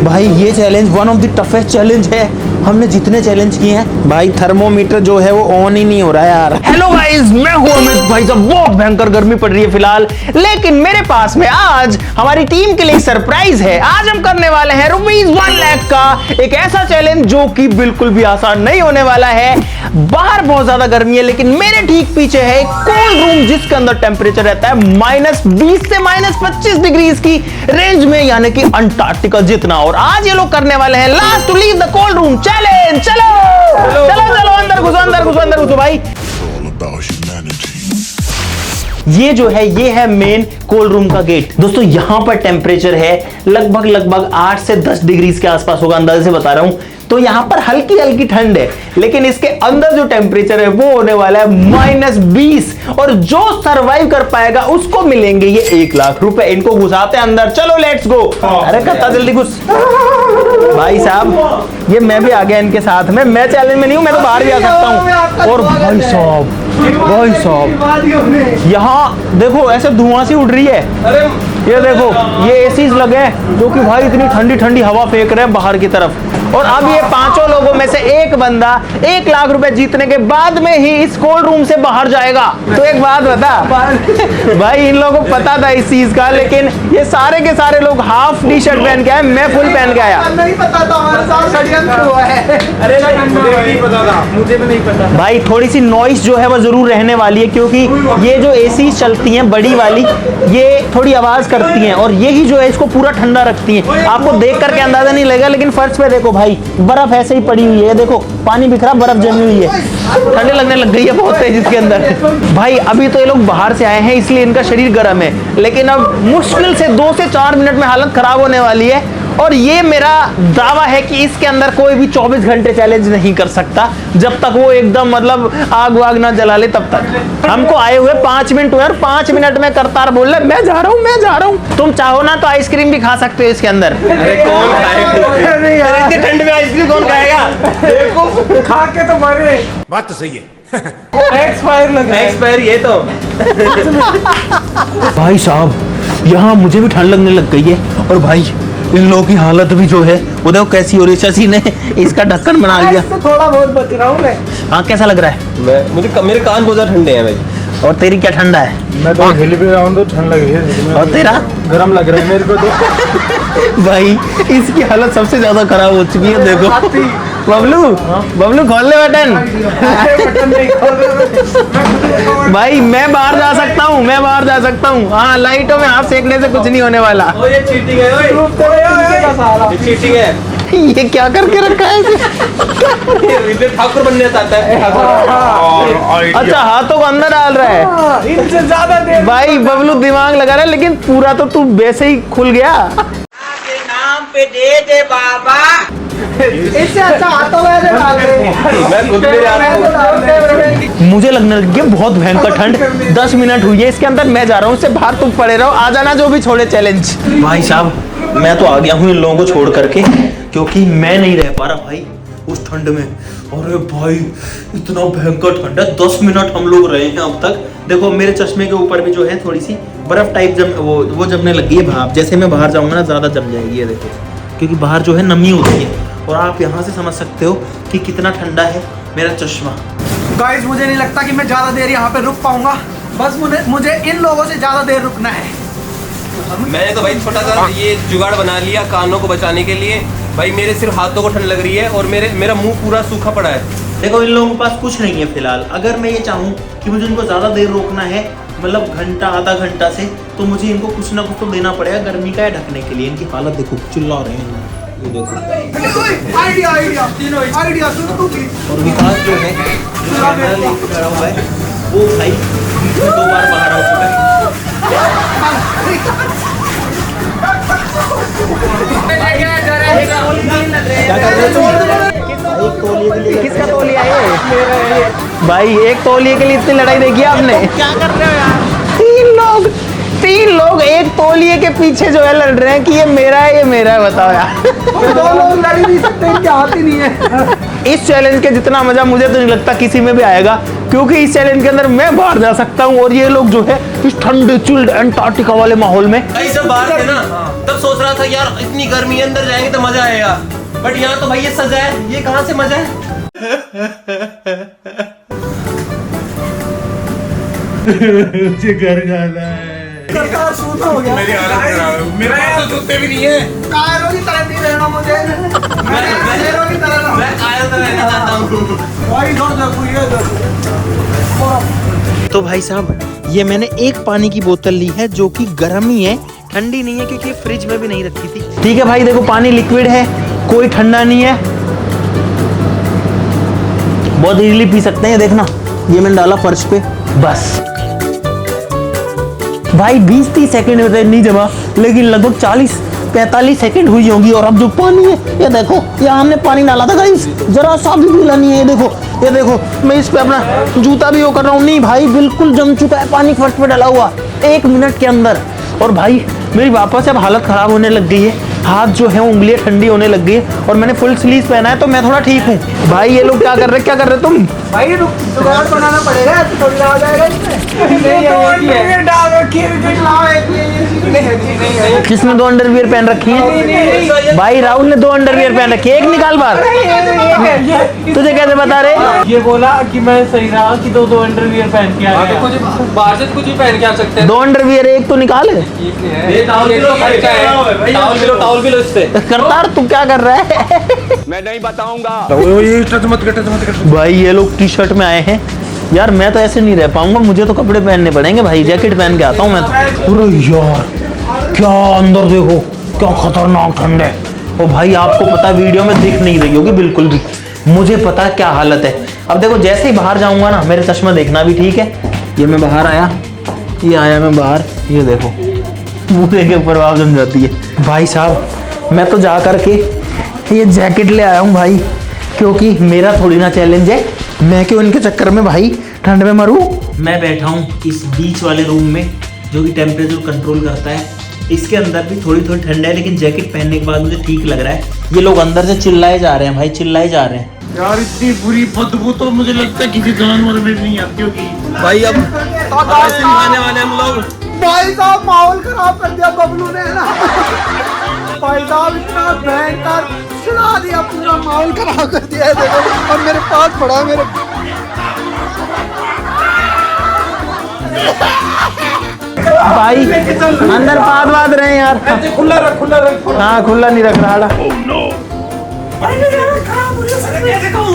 भाई ये challenge one of the toughest challenge है हमने जितने चैलेंज किए हैं। भाई थर्मोमीटर जो है वो ऑन ही नहीं हो रहा है यार। हेलो गाइस, मैं हूं अमित। भाई साहब बहुत भयंकर गर्मी पड़ रही है फिलहाल, लेकिन मेरे पास में आज हमारी टीम के लिए सरप्राइज है। आज हम करने वाले हैं ₹1 लाख का एक ऐसा चैलेंज जो कि बिल्कुल भी आसान नहीं होने वाला है। बाहर बहुत ज्यादा गर्मी है, लेकिन मेरे ठीक पीछे है एक कोल्ड रूम जिसके अंदर टेम्परेचर रहता है -20 से -25 डिग्री की रेंज में, यानी कि अंटार्कटिका जितना। और आज ये लोग करने वाले हैं last to leave the cold room challenge. चलो चलो चलो अंदर घुसो, अंदर घुसो, अंदर घुसो भाई। ये जो है ये है मेन कोल्ड रूम का गेट। दोस्तों यहां पर टेम्परेचर है लगभग 8 से 10 डिग्री के आसपास होगा, अंदाजे से बता रहा हूं। तो यहां पर हल्की हल्की ठंड है, लेकिन इसके अंदर जो टेम्परेचर है वो होने वाला है -20। और जो सरवाइव कर पाएगा उसको मिलेंगे ये 1 लाख रुपए। इनको घुसाते हैं अंदर, चलो लेट्स गो। अरे कत्ता जल्दी घुस। भाई साहब ये मैं भी आ गया इनके साथ में। मैं चैलेंज में नहीं हूं, मैं तो बाहर भी आ सकता हूं। और भाई साहब यहाँ देखो ऐसे धुआं सी उड़ रही है। ये देखो ये एसीज लगे हैं जो कि भाई इतनी ठंडी ठंडी हवा फेंक रहे हैं बाहर की तरफ। और अब ये पांचों लोगों में से एक बंदा 1 लाख रुपए जीतने के बाद में ही इस कोल्ड रूम से बाहर जाएगा। तो एक बात बता भाई, इन लोगों को पता था इस चीज का, लेकिन ये सारे के सारे लोग हाफ टी शर्ट पहन के आए, मैं फुल पहन के आया। नहीं पता था, हमारे साथ षड्यंत्र हुआ है। अरे मुझे भी नहीं पता था, मुझे भी नहीं पता। भाई थोड़ी सी नॉइस जो है वो जरूर रहने वाली है, क्योंकि ये जो एसी चलती हैं बड़ी वाली, ये थोड़ी आवाज करती हैं और यही जो है इसको पूरा ठंडा रखती हैं। आपको देख करके अंदाजा नहीं लगेगा, लेकिन फर्श पे देखो भाई बर्फ ऐसे ही पड़ी हुई है। देखो पानी बिखरा, बर्फ जमी हुई है, ठंडे लगने लग गई है बहुत तेज इसके अंदर। भाई अभी तो ये लोग बाहर से आए हैं इसलिए इनका शरीर गर्म है, लेकिन अब मुश्किल से 2 से 4 मिनट में हालत खराब होने वाली है। और ये मेरा दावा है कि इसके अंदर कोई भी 24 घंटे चैलेंज नहीं कर सकता जब तक वो एकदम मतलब आग वाग ना जला ले तब तक। हमको आए हुए 5 मिनट हुए और 5 मिनट में करतार बोल रहे मैं जा रहा हूँ, मैं जा रहा हूँ। तुम चाहो ना तो आइसक्रीम भी खा सकते हो इसके अंदर। अरे कौन खाएगा इतनी ठंड में आइसक्रीम? कौन खाएगा? देखो खा के तो मरे। बात तो सही है। एक्सपायर लग रहा है। एक्सपायर ये तो। भाई साहब यहाँ मुझे भी ठंड लगने लग गई है। और भाई इन लोगों की हालत भी जो है वो देखो कैसी हो रही है। शशि ने इसका ढक्कन बना लिया। थोड़ा बहुत बच रहा हूँ मैं। हाँ कैसा लग रहा है? मेरे कान बहुत ज्यादा ठंडे हैं भाई। और तेरी क्या ठंडा है? मैं तो हिल भी रहा हूँ तो ठंड लग रही है। और तेरा? गरम लग रहा है मेरे को तो। भाई इसकी हालत सबसे ज्यादा खराब हो चुकी है। देखो बबलू, बबलू खोल ले बटन। भाई मैं बाहर जा सकता हूँ, मैं बाहर जा सकता हूँ। हाँ लाइटों में हाथ सेकने से कुछ नहीं होने वाला। ये चीटिंग है, ये चीटिंग है। ये क्या करके रखा है ये ठाकुर बनने चाहता है। अच्छा हाथों को अंदर डाल रहा है। इनसे ज्यादा देर भाई बबलू दिमाग लगा रहा है, लेकिन पूरा तो तू वैसे ही खुल गया। के नाम पे दे दे बाबा। इससे अच्छा हाथों में डाल दे। मैं खुद में जा रहा हूँ। मुझे लगने लगी है बहुत भयंकर ठंड। 10 मिनट हुई है इसके अंदर, मैं जा रहा हूँ। इससे बाहर तुम पड़े रहो, आ जाना जो भी छोड़े चैलेंज। भाई साहब मैं तो आ गया हूँ इन लोगों को छोड़ करके, क्योंकि मैं नहीं रह पा रहा भाई उस ठंड में। अरे भाई इतना भयंकर ठंड है। 10 मिनट हम लोग रहे हैं अब तक। देखो मेरे चश्मे के ऊपर भी जो है थोड़ी सी बर्फ टाइप वो जमने लगी है भाप। जैसे मैं बाहर जाऊंगा ना ज्यादा जम जाएगी ये देखो, क्योंकि बाहर जो है नमी होती है। और आप यहाँ से समझ सकते हो कि कितना ठंडा है मेरा चश्मा। गाइस मुझे नहीं लगता कि मैं ज्यादा देर यहाँ पे रुक पाऊंगा। बस मुझे इन लोगों से ज्यादा देर रुकना है। मैंने तो भाई छोटा सा ये जुगाड़ बना लिया कानों को बचाने के लिए। भाई मेरे सिर्फ हाथों को ठंड लग रही है और मेरा मुंह पूरा सूखा पड़ा है। देखो इन लोगों के पास कुछ नहीं है फिलहाल। अगर मैं ये चाहूँ कि मुझे इनको ज्यादा देर रोकना है, मतलब घंटा आधा घंटा से, तो मुझे इनको कुछ ना कुछ तो देना पड़ेगा गर्मी का ढकने के लिए। इनकी हालत देखो, चिल्ला रहे हैं ये देखो। आइडिया आइडिया सुनो तू भी। और विकास जो है जो कैमरा लेके खड़ा हुआ है वो भाई 2 बार बाहर आ चुका है। क्या कर रहे हो? किसका तौलिया है? भाई एक तौलिए के लिए इतनी लड़ाई देखी आपने? क्या कर रहे हो यार? 3 लोग एक तौलिए के पीछे जो है लड़ रहे हैं कि ये मेरा है, ये मेरा है। बताओ यार। 2 लोग लड़ नहीं सकते, इनके हाथ ही नहीं है। इस चैलेंज के जितना मजा मुझे तो नहीं लगता किसी में भी आएगा। क्योंकि इस चैलेंज के अंदर मैं बाहर जा सकता हूँ और ये लोग जो है इस ठंडे चिल्ड अंटार्कटिका वाले माहौल में। भाई जब बाहर थे ना तब सोच रहा था यार इतनी गर्मी है अंदर जाएंगे तो मजा आएगा, बट यहाँ तो भाई ये सजा है, ये कहाँ से मजा है। मुझे घर जाना है। करतार सूना हो गया। मेरी हालत खराब है, मेरे पास तो जूते भी नहीं है। कायरों की तरह नहीं रहना मुझे। कायरों की तरह ना। मैं कायर तो रहना चाहता हूँ। भाई इधर देखो, ये देखो। तो भाई साहब ये मैंने एक पानी की बोतल ली है जो कि गर्म ही है, ठंडी नहीं है क्योंकि ये फ्रिज में भी नहीं रखी थी। ठीक है भाई, देखो पानी लिक्विड है, कोई ठंडा नहीं है, बहुत इजीली पी सकते हैं। देखना ये मैंने डाला फर्श पे, बस भाई 20-30 सेकंड में तो नहीं जमा, लेकिन लगभग 40-45 सेकंड हुई होंगी। और अब जो पानी है ये देखो, यहाँ हमने पानी डाला था गाइस, जरा सा भी गीला नहीं है। ये देखो मैं इस पे अपना जूता भी वो कर रहा हूँ, नहीं भाई बिल्कुल जम चुका है पानी फर्श पे डाला हुआ 1 मिनट के अंदर। और भाई मेरी वापस अब हालत खराब होने लग गई है, हाथ जो है उंगलियां ठंडी होने लग गई है और मैंने फुल स्लीव पहना है तो मैं थोड़ा ठीक हूँ। भाई ये लोग क्या कर रहे तुम? भाई जुगाड़ बनाना पड़ेगा, तो थोड़ी आ जाएगा इसमें। किसने 2 अंडरवियर पहन रखी है? भाई राहुल ने 2 अंडरवियर पहन रखी है, एक निकाल बाहर। तुझे कैसे बता रहे? ये बोला कि मैं सही रहा कि 2 अंडरवियर पहन के आया। कुछ बाहर से कुछ भी पहन के आ सकते हैं। 2 अंडरवियर एक तो निकाल। टाउल भी लो इस पे। करतार तू क्या कर रहा है? ये टच मत कर। भाई ये लोग टी शर्ट में आए हैं यार, मैं तो ऐसे नहीं रह पाऊंगा, मुझे तो कपड़े पहनने पड़ेंगे भाई, जैकेट पहन के आता हूँ मैं तो। अरे यार क्या अंदर देखो, क्या खतरनाक ठंड है। और भाई आपको पता वीडियो में दिख नहीं रही होगी बिल्कुल भी, मुझे पता है क्या हालत है। अब देखो जैसे ही बाहर जाऊंगा ना, मेरे चश्मा देखना भी ठीक है। ये मैं बाहर आया, ये आया मैं बाहर, ये देखो मुँह के ऊपर आवाज जम जाती है। भाई साहब मैं तो जा करके ये जैकेट ले आया हूँ भाई, क्योंकि मेरा थोड़ी ना चैलेंज है, मैं क्यों इनके चक्कर में भाई ठंड में मरूं। मैं बैठा हूँ इस बीच वाले रूम में जो कि टेम्परेचर कंट्रोल करता है, इसके अंदर भी थोड़ी ठंड है, लेकिन जैकेट पहनने के बाद मुझे ठीक लग रहा है। ये लोग अंदर से चिल्लाए जा रहे हैं भाई, चिल्लाए जा रहे हैं यार, इतनी बुरी बदबू तो मुझे लगता है किसी जानवर में नहीं आती होगी। भाई अब आइसक्रीम खाने वाले हम लोग। भाई साहब माहौल खराब कर दिया बबलू ने ना। भाई साहब इतना भयंकर सुना दिया, पूरा माहौल खराब कर दिया है। देखो अब मेरे पास पड़ा है मेरे। भाई अंदर बात रहे हैं यार। खुला रख। हाँ खुला नहीं रख रहा।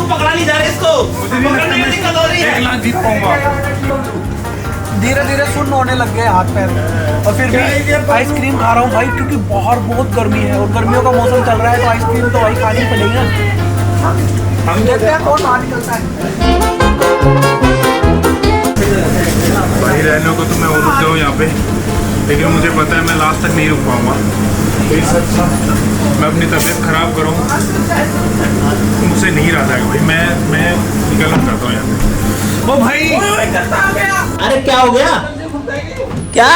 पकड़ा नहीं जा रहा इसको, एक लाख जीत पाऊंगा। धीरे धीरे सुन्न होने लग गए हाथ पैर, और फिर भी आइसक्रीम खा रहा हूँ भाई, क्योंकि बाहर बहुत गर्मी है और गर्मियों का मौसम चल रहा है, तो आइसक्रीम तो भाई खानी पड़ेगी ना। हम देखते हैं कौन बाहर निकलता है। भाई रहने को तो मैं और रुक जाऊँ यहाँ पे, लेकिन मुझे पता है मैं लास्ट तक नहीं रुक पाऊंगा। मैं अपनी तबीयत खराब करूँ, मुझसे नहीं रहा था भाई। मैं निकलना चाहता हूँ यहाँ पे। ओ भाई, अरे क्या हो गया? क्या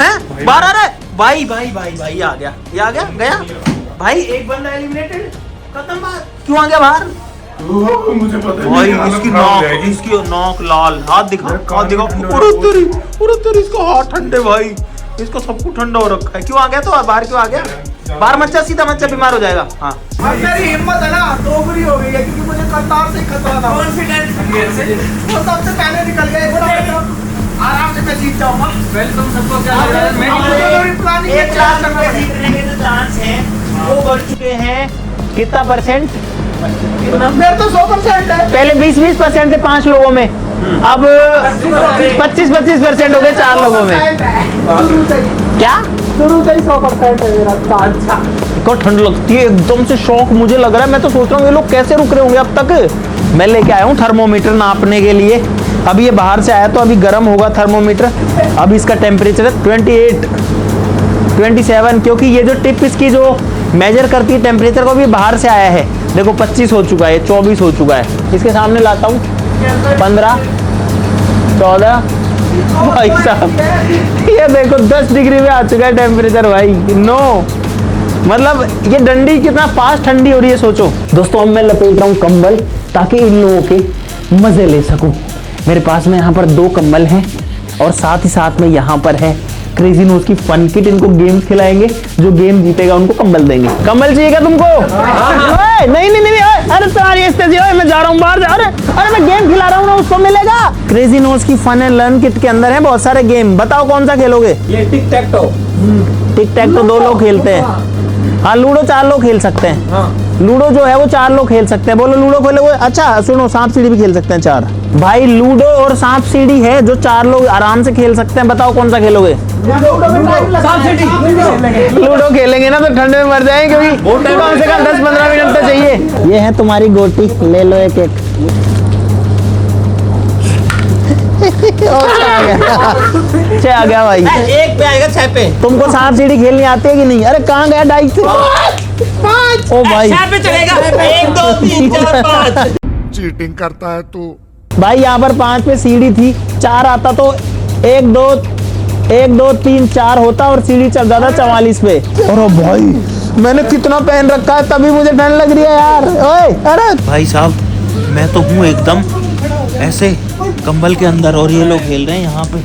है बाहर आ रहा है? भाई ये आ गया, ये आ गया गया भाई, एक बंदा एलिमिनेटेड, खत्म बात। क्यों आ गया बाहर? मुझे पता है भाई मेरी हालत इसकी खराब हो नाक, जाएगी। इसकी नाक लाल, हाथ दिखा। ठंडा अरे तेरी इसका हाथ ठंडे भाई, इसका सब कुछ ठंडा हो रखा है। क्यों आ गया? तो बाहर क्यों आ गया? बाहर मत जा, सीधा मत जा, बीमार हो जाएगा। हाँ अब मेरी हिम्मत है ना दोगुनी हो गई है, क्योंकि मुझे करतार से खतरा था। कॉन्फिडेंस वो सबसे पहले निकल गए, आराम से मैं जीत जाऊंगा। वेलकम सबको। क्या प्लानिंग 1 लाख रुपए जीतने के जो चांस हैं वो बढ़ चुके हैं। कितना परसेंट? मेरे तो 100% है। पहले 20% थे 5 लोगों में, अब 25% हो गए 4 लोगों में। क्या शुरू से ही 100% है मेरा चांस। को ठंड लगती है एकदम से, शौक मुझे लग रहा है। मैं तो सोच रहा हूँ ये लोग कैसे रुक रहे होंगे अब तक। मैं लेके आया हूँ थर्मोमीटर नापने के लिए। अभी ये बाहर से आया तो अभी गर्म होगा थर्मोमीटर। अभी इसका टेम्परेचर है 28, 27, क्योंकि ये जो टिप इसकी जो मेजर करती है टेम्परेचर को, भी बाहर से आया है। देखो 25 हो चुका है, 24 हो चुका है। इसके सामने लाता हूँ 15, 14। भाई साहब ये देखो 10 डिग्री में आ चुका है टेम्परेचर भाई। नो मतलब ये डंडी कितना फास्ट ठंडी हो रही है, सोचो। दोस्तों अब मैं लपेट रहा हूँ कंबल, ताकि इन लोगों के मजे ले सकूं। मेरे पास में यहाँ पर 2 कंबल हैं और साथ ही साथ में यहाँ पर है क्रेजी नोज की फन किट। इनको गेम खिलाएंगे, जो गेम जीतेगा उनको कंबल देंगे। कंबल चाहिए क्या तुमको? ओए, नहीं नहीं नहीं, अरे तुम्हारी स्टेजी, मैं जा रहा हूँ बाहर। अरे मैं गेम खिला रहा हूँ ना, उसको मिलेगा। क्रेजी नोज की फन एंड लर्न किट के अंदर है बहुत सारे गेम। बताओ कौन सा खेलोगे? ये टिक टैक टो। टिक टैक तो 2 लोग खेलते हैं। हाँ, लूडो 4 लोग खेल सकते हैं। लूडो जो है वो 4 लोग खेल सकते हैं। बोलो लूडो खेलोगे? अच्छा सुनो, सांप सीढ़ी भी खेल सकते हैं 4 भाई। लूडो और सांप सीढ़ी है जो 4 लोग आराम से खेल सकते हैं। बताओ कौन सा खेलोगे? लूडो खेलेंगे ना तो ठंडे में मर जाएंगे, क्योंकि कम से कम 10-15 मिनट तो चाहिए। ये है तुम्हारी गोटी, ले लो एक एक। आ गया भाई, एक पे आएगा 6 पे। तुमको सांप सीढ़ी खेलनी आती है कि नहीं? अरे कहाँ गया डाइस से? ओ भाई 6 पे चलेगा। 1 2 3 4 5। चीटिंग करता है तू। भाई यहाँ पर 5 पे सीढ़ी थी, 4 आता तो 1 2 3 4 होता और सीढ़ी चल जाता 44 पे। अरे भाई मैंने कितना पहन रखा है, तभी मुझे ठंड लग रही है यार। ओए अरे भाई साहब, मैं तो हूँ एकदम ऐसे कंबल के अंदर और ये लोग खेल रहे हैं यहाँ पे।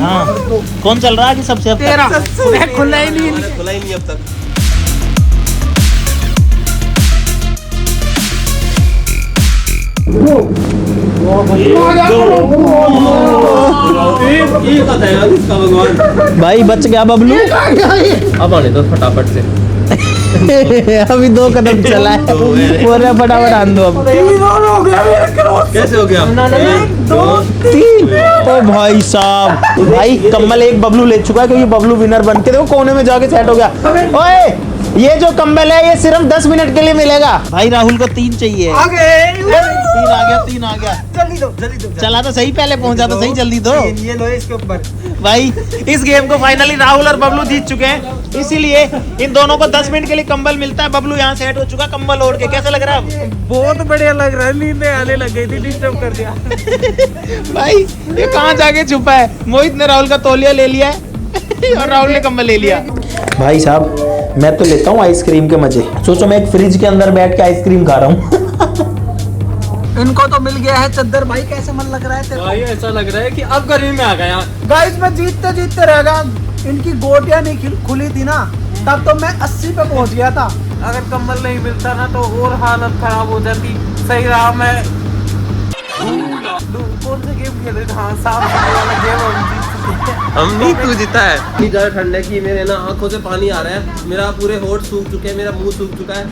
हाँ, कौन चल रहा है कि सबसे अब तक? खुला ही नहीं। खुला ही नहीं अब तक। भाई बच गया बबलू। अब आने दो फटाफट से। अभी 2 कदम चला है, बोल रहा फटाफट आन दो। अब कैसे हो गया? 1 2 3। ओ भाई साहब, भाई कंबल एक बबलू ले चुका है, क्योंकि बबलू विनर बन के देखो कोने में जाके सेट हो गया। ओए ये जो कंबल है ये सिर्फ 10 मिनट के लिए मिलेगा। भाई राहुल को 3 चाहिए। 3 आ गया। जल्दी दो। चला तो सही, पहले पहुंचा तो सही, जल्दी दो। ये लो इसके ऊपर। भाई इस गेम को फाइनली राहुल और बबलू जीत चुके हैं, इसीलिए इन दोनों को 10 मिनट के लिए कंबल मिलता है। बबलू यहाँ सेट हो चुका कंबल ओढ़ के। कैसा लग रहा है अब? बहुत बढ़िया लग रहा है, नींद आने लग गई थी, डिस्टर्ब कर दिया। भाई ये कहाँ जाके छुपा है? मोहित ने राहुल का तौलिया ले लिया है और राहुल ने कंबल ले लिया। भाई साहब मैं तो लेता हूँ आइसक्रीम के मजे। सोचो मैं एक फ्रिज के अंदर बैठ के आइसक्रीम खा रहा हूँ। इनको तो मिल गया है चद्दर। भाई कैसे मन लग रहा है तेरे को? भाई ऐसा लग रहा है कि अब गर्मी में आ गया। गाइस मैं जीतते जीतते रह गया। इनकी गोटियां नहीं खुली थी ना, तब तो मैं 80 पे पहुंच गया था। अगर कंबल नहीं मिलता ना तो और हालत खराब हो जाती। सही रहा मैं कौन से गेम खेल रहे थे? हाँ, सांप सीढ़ी वाला गेम हम नहीं, तू जीता है। इतनी ज्यादा ठंड है कि मेरे ना आंखों से पानी आ रहा है। मेरा पूरे होठ सूख चुके हैं, मेरा मुंह सूख चुका है।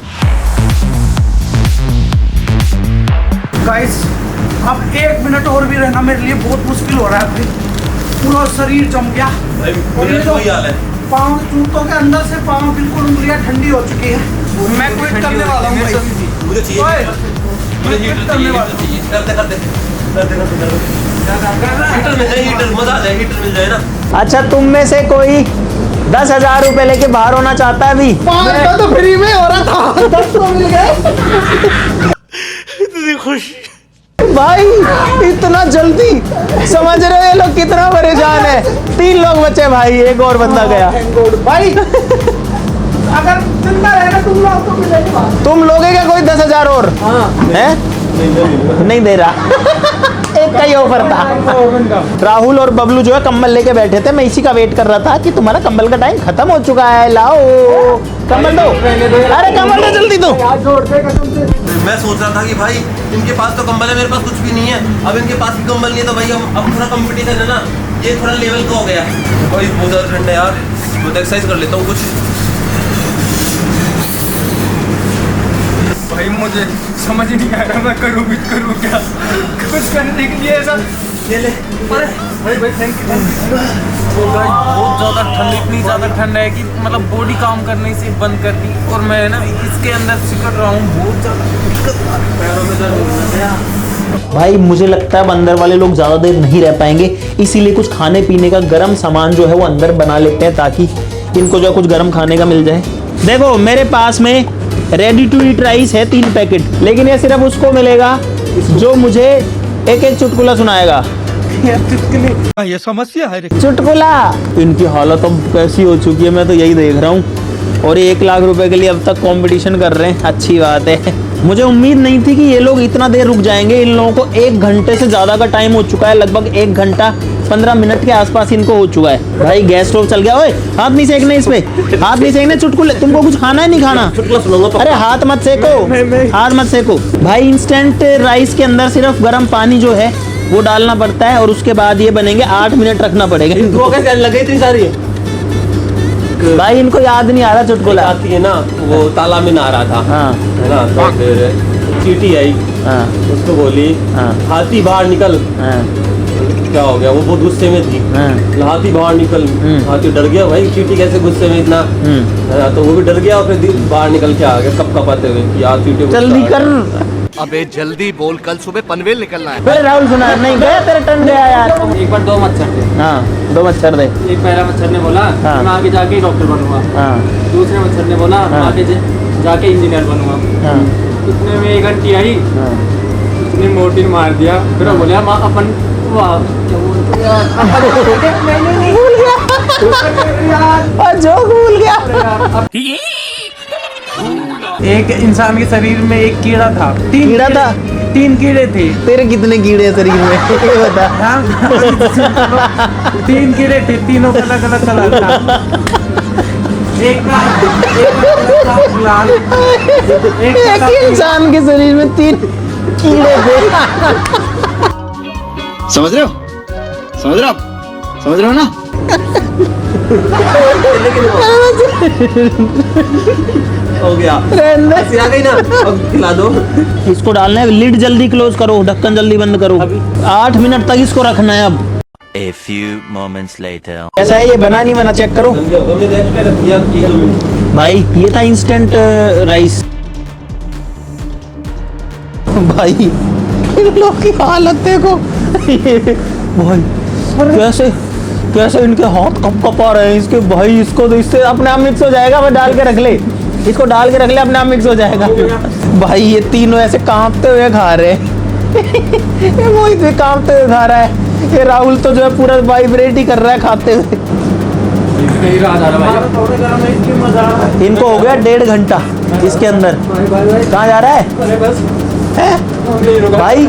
गाइस अब 1 मिनट और भी रहना मेरे लिए बहुत मुश्किल हो रहा है। अभी पूरा शरीर जम गया। भाई और मेरा ये तो वही हाल है। पाँव, जूतों के अंदर से पाँव बिल्कुल उंगलियां ठंडी हो चुकी है। मैं क्विट करने वाला हूँ भाई। मुझे चाहिए, ओए, मुझे मैं हीटर quit करने वाला हूँ। चाहिए। हीटर मिल जाए, हीटर मजा आ जाए, हीटर मिल जाए ना। अच्छा तुम में से कोई 10,000 रुपए लेके बाहर होना चाहता है अभी? 5 तो फ्री में हो रहा था, 10 तो मिल गए। इतनी खुशी। भाई इतना जल्दी, समझ रहे हो ये लोग कितना परेशान है। 3 लोग बचे भाई, एक और बंदा गया। भाई अगर जिंदा रहेगा तुम लोग तो मिलेगा। तुम लोगे क्या कोई 10,000 और? हैं? नहीं दे रहा। एक का ही ऑफर था। राहुल और बबलू जो है कंबल लेके बैठे थे, मैं इसी का वेट कर रहा था कि तुम्हारा कंबल का टाइम खत्म हो चुका है, लाओ कंबल दो। अरे कंबल दो जल्दी दो। मैं सोच रहा था कि भाई इनके पास तो कंबल है, मेरे पास कुछ भी नहीं है। अब इनके पास भी कंबल नहीं है तो भाई हम अब थोड़ा कंपटीशन है ना, ये थोड़ा लेवल का हो गया। भाई बहुत ज़्यादा ठंड है यार, मैं तो एक्सरसाइज कर लेता हूँ कुछ। भाई मुझे समझ नहीं आ रहा मैं करूँ क्या। कुछ करने के लिए ऐसा ये ले। अरे भाई थैंक यू। बहुत ज़्यादा ठंड, इतनी ज़्यादा ठंड है कि मतलब बॉडी काम करने से बंद कर दी और मैं ना इसके अंदर सिकड़ रहा हूँ। बहुत ज़्यादा दिक्कत पैरों में दर्द हो गया। भाई मुझे लगता है अंदर वाले लोग ज्यादा देर नहीं रह पाएंगे, इसीलिए कुछ खाने पीने का गर्म सामान जो है वो अंदर बना लेते हैं ताकि इनको जो कुछ गर्म खाने का मिल जाए। देखो मेरे पास में रेडी टू ईट राइस है 3 पैकेट, लेकिन ये सिर्फ उसको मिलेगा जो मुझे एक चुटकुला सुनाएगा। ये समस्या है। चुटकुला। इनकी हालत अब कैसी हो चुकी है, मैं तो यही देख रहा हूँ। और ये 1 लाख रुपए के लिए अब तक कंपटीशन कर रहे हैं, अच्छी बात है। मुझे उम्मीद नहीं थी कि ये लोग इतना देर रुक जाएंगे। इन लोगों को 1 घंटे से ज़्यादा का टाइम हो चुका है, लगभग 1 घंटा 15 मिनट के आसपास इनको हो चुका है। भाई गैस स्टोव चल गया। ओए हाथ नहीं सेकने, इस पे हाथ नहीं सेकने। चुटकुले, तुमको कुछ खाना है नहीं खाना? अरे हाथ मत सेको, हाथ मत सेको। भाई इंस्टेंट राइस के अंदर सिर्फ गर्म पानी जो है वो डालना पड़ता है और उसके बाद ये बनेंगे। 8 मिनट रखना पड़ेगा इनको। कैसे लगे इतनी सारी है? भाई इनको याद नहीं आ रहा चुटकुला। आती है ना, वो तालाब में नहा रहा था, हाँ है ना, तो फिर चींटी आई, हाँ उसको बोली हाँ हाथी बाहर निकल। हाँ क्या हो गया, वो बहुत गुस्से में थी। हाँ हाथी बाहर निकल, हाथी डर गया, भाई चींटी कैसे गुस्से में इतना, है ना, तो वो भी डर गया और फिर बाहर निकल के आ गया कप कपाते हुए कि यार चींटी को जल्दी गुस्सा आ कर। गया। अबे जल्दी बोल, कल सुबह पनवेल निकलना है। अरे राहुल सुना नहीं गया, तेरा टर्न गया यार। एक बार 2 मच्छर थे। हाँ 2 मच्छर दे। एक पहला मच्छर ने बोला हाँ। मैं आगे जाके डॉक्टर बनूंगा। हाँ दूसरे मच्छर ने बोला मैं हाँ। आगे जाके इंजीनियर बनूंगा। हाँ इतने में एक आंटी आई, हाँ उसने मोर्टिन मार दिया। फिर वो बोला माँ अपन वाह क्या बोलते यार, भूल गया और जो भूल गया। एक इंसान के शरीर में एक कीड़ा था। कीड़ा था? 3 कीड़े थे। तेरे कितने कीड़े हैं शरीर में ये बता। 3 कीड़े थे, तीनों का अलग अलग कलर था। एक का लाल, एक ही इंसान के शरीर में 3 कीड़े थे। समझ रहे हो? समझ रहे हो? समझ रहे हो ना? हो गया, ऐसी आ गई ना, अब खिला दो। इसको डालना है, लिड जल्दी क्लोज करो, ढक्कन जल्दी बंद करो। 8 मिनट तक इसको रखना है। अब A few moments later. कैसा है ये, बना नहीं बना चेक करो। तुमने रेस्ट पे रख दिया कि भाई ये था इंस्टेंट राइस। भाई इन लोग की हालत देखो। भाई कैसे कैसे इनके हाथ कप कप आ रहे हैं इसके। भाई इसको तो इससे अपने आप मिक्स हो जाएगा। मैं डाल के रख ले, इसको डाल के रख ले, अपने आप मिक्स हो जाएगा। भाई ये तीनों ऐसे कांपते हुए खा रहे हैं। ये मोहित भी कांपते हुए खा रहा है। ये राहुल तो जो है पूरा वाइब्रेट ही कर रहा है खाते हुए। इनको हो गया 1.5 घंटा इसके अंदर। कहाँ जा रहा है? भाई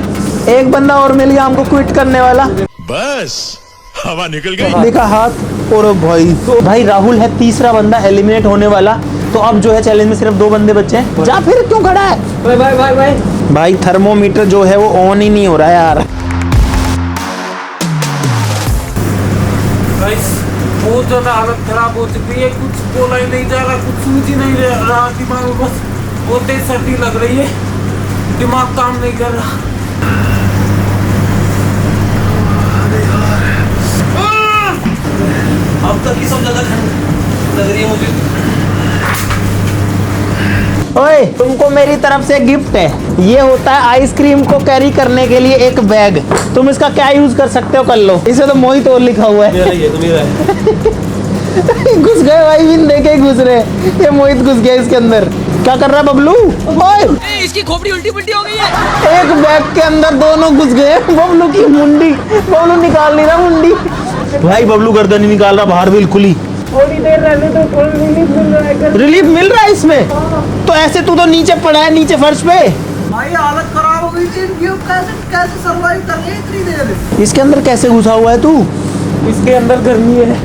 एक बंदा और मिल गया हमको क्विट करने वाला। बस हवा निकल गई। देखा हाथ। और भाई राहुल है तीसरा बंदा एलिमिनेट होने वाला। तो अब जो है चैलेंज में सिर्फ 2 बंदे बचे हैं। जा फिर क्यों खड़ा है? भाई थर्मोमीटर जो है वो ऑन ही नहीं हो रहा है यार। बहुत ज्यादा हालत खराब हो चुकी है। कुछ बोला ही नहीं जा रहा, कुछ सूझ ही नहीं रहा दिमाग में। बस बहुत तेज सर्दी लग रही है, दिमाग काम नहीं कर रहा। अब तक की सब ज्यादा ठंड लग रही है मुझे। ओए तुमको मेरी तरफ से गिफ्ट है। ये होता है आइसक्रीम को कैरी करने के लिए एक बैग। तुम इसका क्या यूज कर सकते हो कर लो। इसे तो मोहित और लिखा हुआ है। मेरा ही है, तो मेरा है। घुस गए भाई, बिन देखे घुस रहे। ये मोहित घुस गया इसके अंदर। क्या कर रहा है बबलू? ओए इसकी खोपड़ी उल्टी पुल्टी हो गई है। एक बैग के अंदर दोनों घुस गए। बबलू की मुंडी, बबलू निकाल नहीं रहा मुंडी। भाई बबलू गर्दन नहीं निकाल रहा बाहर बिल्कुल ही। थोड़ी देर रहने तो थोड़ी रिलीफ मिल रहा है। रिलीफ मिल रहा है इसमें? तो ऐसे तू तो नीचे पड़ा है, नीचे फर्श पे। भाई हालत खराब हो गई थी इनकी। कैसे कैसे सर्वाइव कर रहे इतनी देर? इसके अंदर कैसे घुसा हुआ है तू? इसके अंदर गर्मी है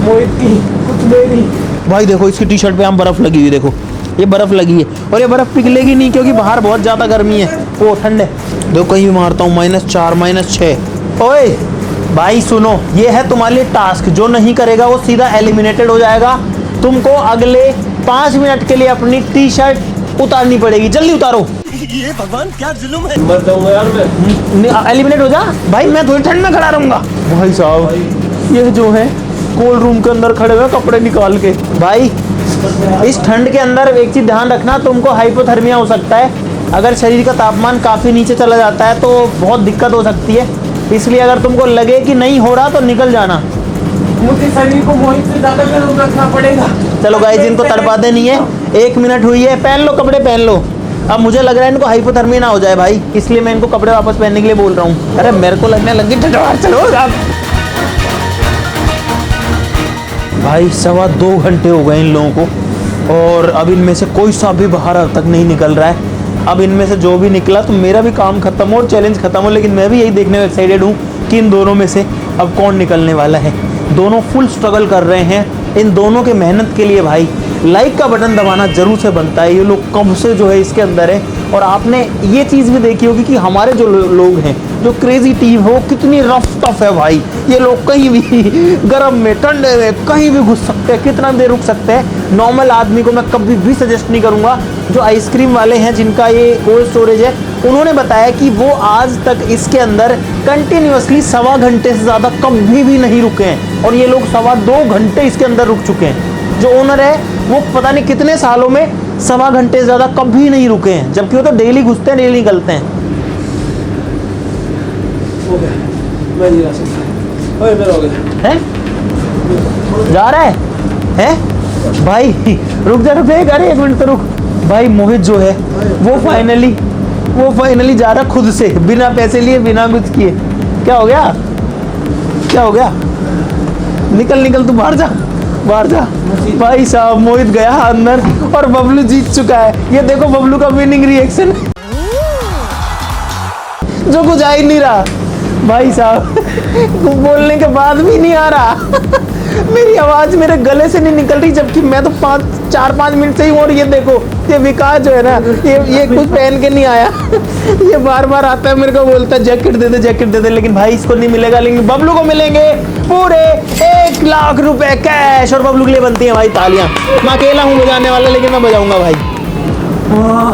मोहित की, कुछ देरी। भाई देखो इसकी टी शर्ट पे हम बर्फ लगी हुई, देखो ये बर्फ लगी है। और ये बर्फ पिघलेगी नहीं क्योंकि बाहर बहुत ज्यादा गर्मी है, वो ठंड है। देखो कहीं भी मारता हूँ -4 -6। ओए भाई सुनो, ये है तुम्हारे लिए टास्क। जो नहीं करेगा वो सीधा एलिमिनेटेड हो जाएगा। तुमको अगले 5 मिनट के लिए अपनी टी शर्ट उतारनी पड़ेगी। जल्दी उतारो। ये भगवान क्या जुल्म है। मर जाऊंगा यार मैं। एलिमिनेट हो जा भाई, मैं थोड़ी ठंड में खड़ा रहूंगा। भाई साहब ये जो है कोल्ड रूम के अंदर खड़े हुए कपड़े निकाल के। भाई इस ठंड के अंदर एक चीज ध्यान रखना, तुमको हाइपोथर्मिया हो सकता है। अगर शरीर का तापमान काफी नीचे चला जाता है तो बहुत दिक्कत हो सकती है। इसलिए अगर तुमको लगे कि नहीं हो रहा तो निकल जाना। मुझे शरीर को मोहित से ज्यादा गर्म रखना पड़ेगा। चलो गाइस इनको तड़पाते नहीं है। 1 मिनट हुई है, पहन लो कपड़े पहन लो। अब मुझे लग रहा है इनको हाइपोथर्मिया ना हो जाए भाई, इसलिए मैं इनको कपड़े वापस पहनने के लिए बोल रहा हूँ। अरे मेरे को लगने लगी ठंड। चलो भाई 2.25 घंटे हो गए इन लोगों को और अब इनमें से कोई सा भी बाहर अब तक नहीं निकल रहा है। अब इनमें से जो भी निकला तो मेरा भी काम खत्म हो और चैलेंज खत्म हो, लेकिन मैं भी यही देखने में एक्साइटेड हूँ कि इन दोनों में से अब कौन निकलने वाला है। दोनों फुल स्ट्रगल कर रहे हैं। इन दोनों के मेहनत के लिए भाई लाइक का बटन दबाना जरूर से बनता है। ये लोग कब से जो है इसके अंदर है और आपने ये चीज़ भी देखी होगी कि हमारे जो लोग हैं, जो क्रेजी टीम है, वो कितनी रफ टफ है भाई। ये लोग कहीं भी गर्म में ठंडे में कहीं भी घुस सकते हैं, कितना देर रुक सकते हैं। नॉर्मल आदमी को मैं कभी भी सजेस्ट नहीं करूँगा। जो आइसक्रीम वाले हैं जिनका ये कोल्ड स्टोरेज है, उन्होंने बताया कि वो आज तक इसके अंदर कंटिन्यूअसली 1.25 घंटे से ज़्यादा कभी भी नहीं रुके हैं और ये लोग 2.25 घंटे इसके अंदर रुक चुके हैं। जो ओनर है वो पता नहीं कितने सालों में 1.25 घंटे से ज़्यादा कभी नहीं रुके हैं, जबकि वो तो डेली घुसते हैं, डेली निकलते हैं। हो गया, मैं नहीं रह सकता। ओए मेरा हो गया। हैं? जा रहा है भाई? रुक जा, अरे 1 मिनट तो रुक भाई। मोहित जो है वो फाइनली जा रहा खुद से, बिना पैसे लिए, बिना कुछ किए। क्या हो गया? क्या हो गया? निकल तू बाहर जा भाई साहब। मोहित गया अंदर और बबलू जीत चुका है। ये देखो बबलू का विनिंग रिएक्शन, जो कुछ आ ही नहीं रहा भाई साहब। बोलने के बाद भी नहीं आ रहा। मेरी आवाज मेरे गले से नहीं निकल रही, जबकि मैं तो 4-5 मिनट से ही हूँ। और ये देखो ये विकास जो है ना, ये कुछ पहन के नहीं आया। ये बार आता है मेरे को, बोलता है जैकेट दे दे, लेकिन भाई इसको नहीं मिलेगा। लेकिन बबलू को मिलेंगे पूरे 1 लाख रुपए कैश। और बबलू के लिए बनती है भाई तालियां। मैं अकेला हूँ बजाने वाला, लेकिन मैं बजाऊंगा भाई,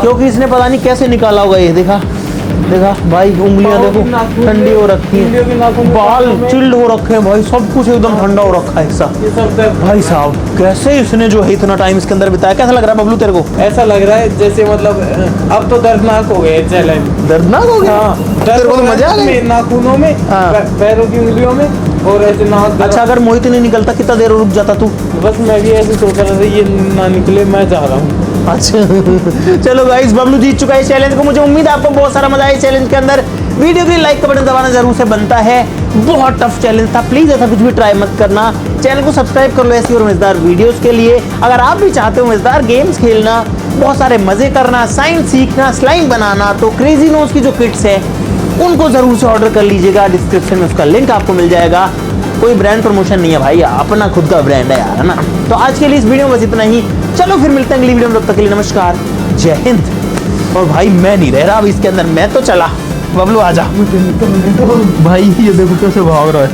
क्योंकि इसने पता नहीं कैसे निकाला होगा। ये देखा भाई, उंगलियां देखो ठंडी हो रखी है, बाल चिल्ड हो रखे हैं भाई, सब कुछ एकदम ठंडा हो रखा है ऐसा। भाई साहब कैसे इसने जो है इतना टाइम इसके अंदर बिताया। कैसा लग रहा है बबलू तेरे को? ऐसा लग रहा है जैसे मतलब अब तो दर्दनाक हो गए चैलेंज। दर्दनाक हो गया? तेरे को तो मजा आ गया? नाखूनों में, पैरों की उंगलियों में और ऐसे नाक। अच्छा, अगर मोहित नहीं निकलता कितना देर रुक जाता तू? बस मैं भी ऐसे सोच रहा था ये ना निकले, मैं जा रहा हूँ। अच्छा चलो गाइस, बबलू जीत चुका है इस चैलेंज को। मुझे उम्मीद है आपको बहुत सारा मजा आया इस चैलेंज के अंदर। वीडियो के लाइक का बटन दबाना जरूर से बनता है। बहुत टफ चैलेंज था, प्लीज ऐसा कुछ भी ट्राई मत करना। चैनल को सब्सक्राइब कर लो ऐसी और मजेदार वीडियोस के लिए। अगर आप भी चाहते हो मजेदार गेम्स खेलना, बहुत सारे मजे करना, साइंस सीखना, स्लाइम बनाना, तो क्रेजी नोज की जो किट्स है उनको जरूर से ऑर्डर कर लीजिएगा। डिस्क्रिप्शन में उसका लिंक आपको मिल जाएगा। कोई ब्रांड प्रमोशन नहीं है भाई, अपना खुद का ब्रांड है यार, है ना। तो आज के लिए इस वीडियो में बस इतना ही। चलो फिर मिलते हैं अगली वीडियो में, तब तक के लिए नमस्कार, जय हिंद। और भाई मैं नहीं रह रहा अब इसके अंदर, मैं तो चला। बबलू आजा भाई, ये देखो कैसे भाग रहा है।